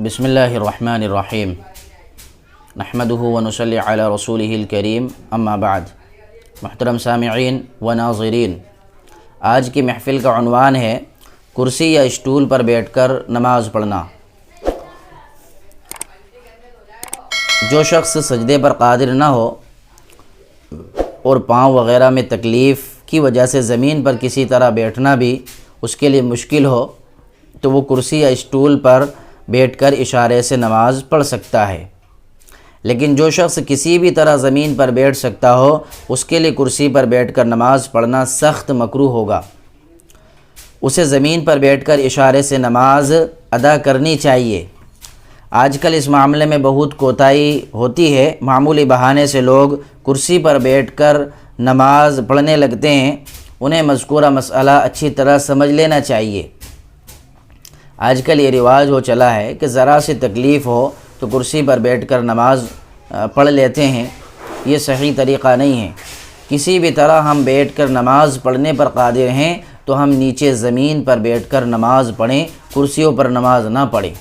بسم اللہ الرحمن الرحیم نحمده ونصلی علی رسولہ الکریم اما بعد۔ محترم سامعین و ناظرین، آج کی محفل کا عنوان ہے کرسی یا اسٹول پر بیٹھ کر نماز پڑھنا۔ جو شخص سجدے پر قادر نہ ہو اور پاؤں وغیرہ میں تکلیف کی وجہ سے زمین پر کسی طرح بیٹھنا بھی اس کے لیے مشکل ہو تو وہ کرسی یا اسٹول پر بیٹھ کر اشارے سے نماز پڑھ سکتا ہے۔ لیکن جو شخص کسی بھی طرح زمین پر بیٹھ سکتا ہو اس کے لیے کرسی پر بیٹھ کر نماز پڑھنا سخت مکروہ ہوگا۔ اسے زمین پر بیٹھ کر اشارے سے نماز ادا کرنی چاہیے۔ آج کل اس معاملے میں بہت کوتاہی ہوتی ہے، معمولی بہانے سے لوگ کرسی پر بیٹھ کر نماز پڑھنے لگتے ہیں۔ انہیں مذکورہ مسئلہ اچھی طرح سمجھ لینا چاہیے۔ آج کل یہ رواج ہو چلا ہے کہ ذرا سی تکلیف ہو تو کرسی پر بیٹھ کر نماز پڑھ لیتے ہیں۔ یہ صحیح طریقہ نہیں ہے۔ کسی بھی طرح ہم بیٹھ کر نماز پڑھنے پر قادر ہیں تو ہم نیچے زمین پر بیٹھ کر نماز پڑھیں، کرسیوں پر نماز نہ پڑھیں۔